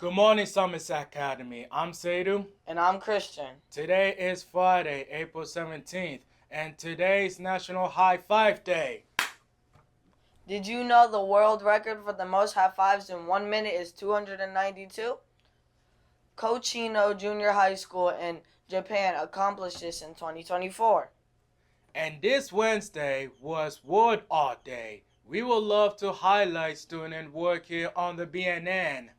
Good morning, Somerset Academy. I'm Sadu. And I'm Christian. Today is Friday, April 17th, and today's National High Five Day. Did you know the world record for the most high fives in 1 minute is 292? Kochino Junior High School in Japan accomplished this in 2024. And this Wednesday was World Art Day. We would love to highlight student work here on the BNN.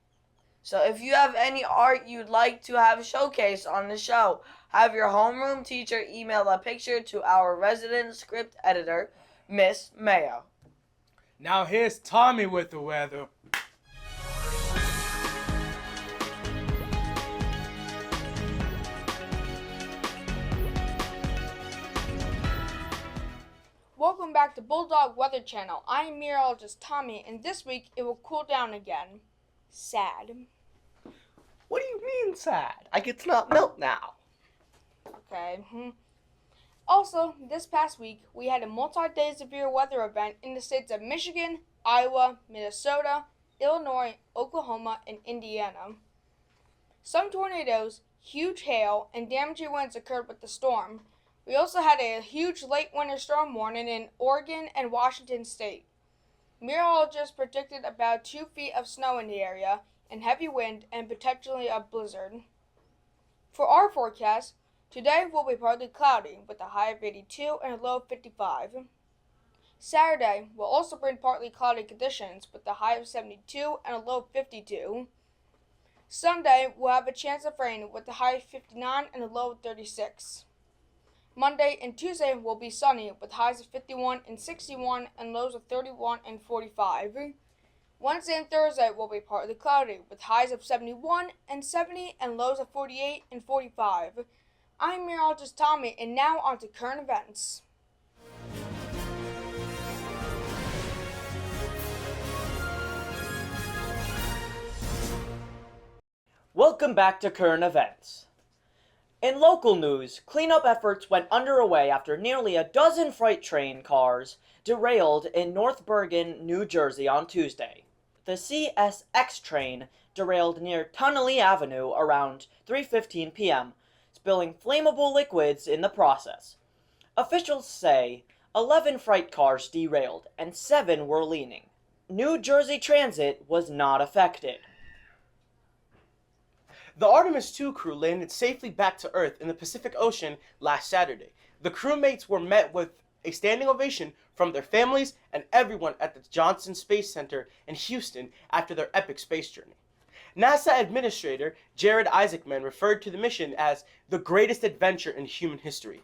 So if you have any art you'd like to have showcased on the show, have your homeroom teacher email a picture to our resident script editor, Miss Mayo. Now here's Tommy with the weather. Welcome back to Bulldog Weather Channel. I'm meteorologist Tommy, and this week it will cool down again. Sad. What do you mean sad? I get to not melt now. Okay. Also, this past week, we had a multi-day severe weather event in the states of Michigan, Iowa, Minnesota, Illinois, Oklahoma, and Indiana. Some tornadoes, huge hail, and damaging winds occurred with the storm. We also had a huge late winter storm warning in Oregon and Washington state. Meteorologists predicted about 2 feet of snow in the area, and heavy wind, and potentially a blizzard. For our forecast, today will be partly cloudy with a high of 82 and a low of 55. Saturday will also bring partly cloudy conditions with a high of 72 and a low of 52. Sunday will have a chance of rain with a high of 59 and a low of 36. Monday and Tuesday will be sunny with highs of 51 and 61 and lows of 31 and 45. Wednesday and Thursday will be partly cloudy with highs of 71 and 70 and lows of 48 and 45. I'm meteorologist Tommy, and now on to current events. Welcome back to Current Events. In local news, cleanup efforts went underway after nearly a dozen freight train cars derailed in North Bergen, New Jersey on Tuesday. The CSX train derailed near Tunnelly Avenue around 3:15 p.m., spilling flammable liquids in the process. Officials say 11 freight cars derailed and 7 were leaning. New Jersey Transit was not affected. The Artemis II crew landed safely back to Earth in the Pacific Ocean last Saturday. The crewmates were met with a standing ovation from their families and everyone at the Johnson Space Center in Houston after their epic space journey. NASA Administrator Jared Isaacman referred to the mission as the greatest adventure in human history.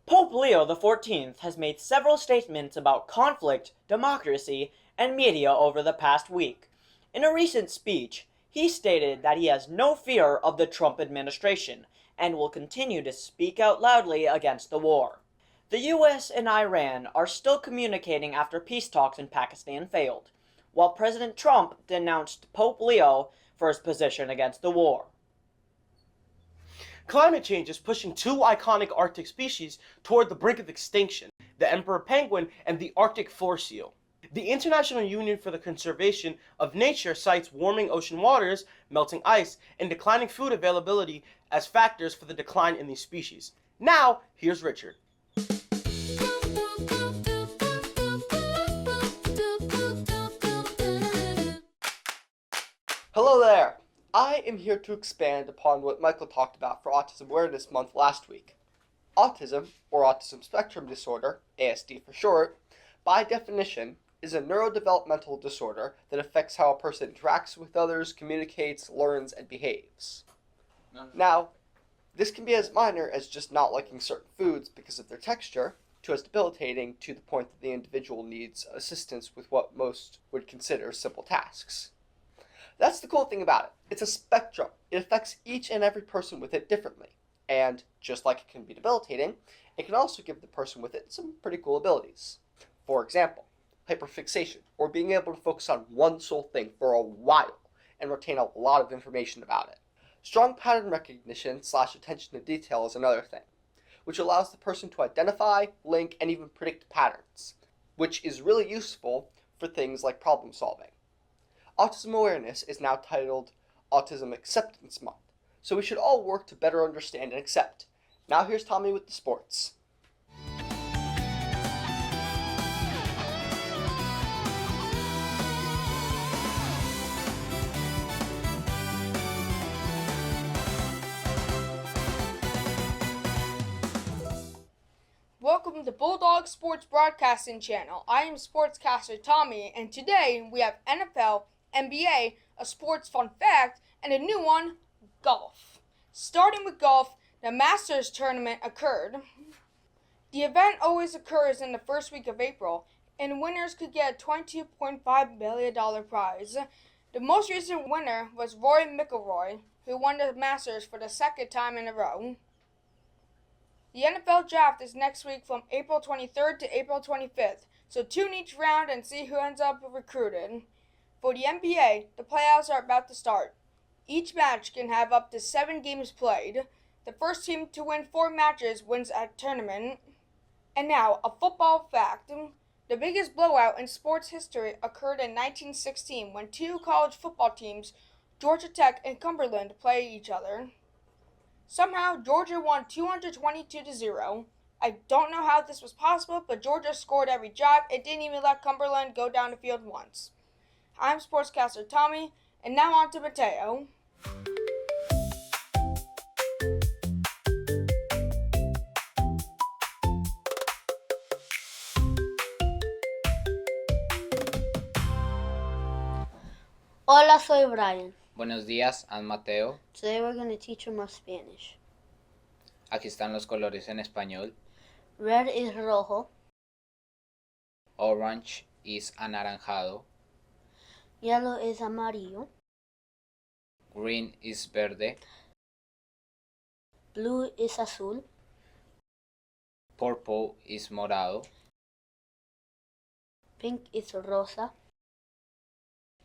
Pope Leo XIV has made several statements about conflict, democracy, and media over the past week. In a recent speech, he stated that he has no fear of the Trump administration and will continue to speak out loudly against the war. The US and Iran are still communicating after peace talks in Pakistan failed, while President Trump denounced Pope Leo for his position against the war. Climate change is pushing 2 iconic Arctic species toward the brink of extinction, the emperor penguin and the Arctic forest seal. The International Union for the Conservation of Nature cites warming ocean waters, melting ice, and declining food availability as factors for the decline in these species. Now, here's Richard. Hello there! I am here to expand upon what Michael talked about for Autism Awareness Month last week. Autism, or Autism Spectrum Disorder, ASD for short, by definition, is a neurodevelopmental disorder that affects how a person interacts with others, communicates, learns, and behaves. Now, this can be as minor as just not liking certain foods because of their texture, to as debilitating to the point that the individual needs assistance with what most would consider simple tasks. That's the cool thing about it. It's a spectrum. It affects each and every person with it differently. And just like it can be debilitating, it can also give the person with it some pretty cool abilities. For example, hyperfixation, or being able to focus on one sole thing for a while and retain a lot of information about it. Strong pattern recognition / attention to detail is another thing, which allows the person to identify, link, and even predict patterns, which is really useful for things like problem solving. Autism awareness is now titled Autism Acceptance Month, so we should all work to better understand and accept. Now here's Tommy with the sports. Welcome to Bulldog Sports Broadcasting Channel. I am sportscaster Tommy, and today we have NFL, NBA, a sports fun fact, and a new one, golf. Starting with golf, the Masters tournament occurred. The event always occurs in the first week of April, and winners could get a $22.5 million prize. The most recent winner was Rory McIlroy, who won the Masters for the second time in a row. The NFL draft is next week from April 23rd to April 25th, so tune each round and see who ends up recruited. For the NBA, the playoffs are about to start. Each match can have up to 7 games played. The first team to win 4 matches wins a tournament. And now, a football fact. The biggest blowout in sports history occurred in 1916 when 2 college football teams, Georgia Tech and Cumberland, played each other. Somehow, Georgia won 222-0. I don't know how this was possible, but Georgia scored every drive and didn't even let Cumberland go down the field once. I'm sportscaster Tommy, and now on to Mateo. Hola, soy Brian. Buenos días, I'm Mateo. Today we're going to teach you more Spanish. Aquí están los colores en español. Red is rojo. Orange is anaranjado. Yellow is amarillo. Green is verde. Blue is azul. Purple is morado. Pink is rosa.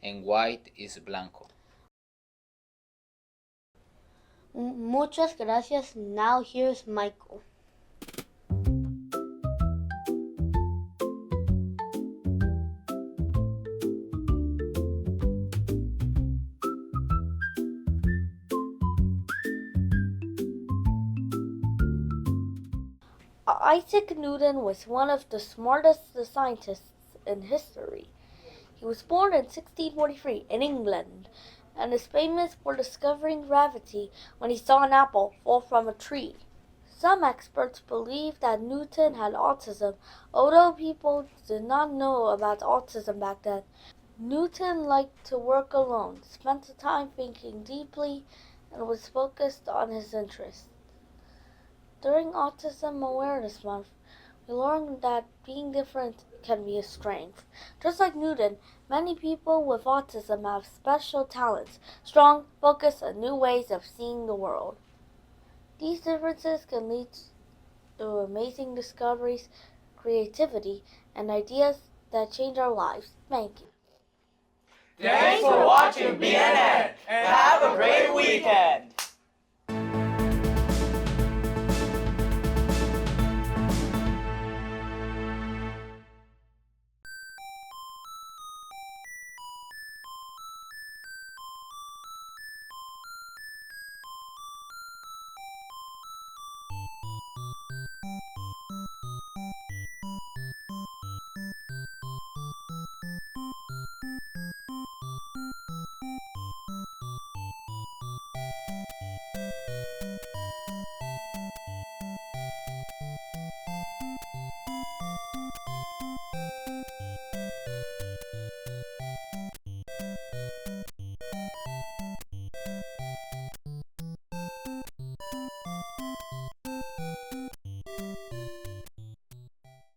And white is blanco. Muchas gracias. Now here's Michael. Isaac Newton was one of the smartest scientists in history. He was born in 1643 in England and is famous for discovering gravity when he saw an apple fall from a tree. Some experts believe that Newton had autism, although people did not know about autism back then. Newton liked to work alone, spent the time thinking deeply, and was focused on his interests. During Autism Awareness Month, we learned that being different can be a strength. Just like Newton, many people with autism have special talents, strong focus, and new ways of seeing the world. These differences can lead to amazing discoveries, creativity, and ideas that change our lives. Thank you. Thanks for watching BNN, and have a great weekend.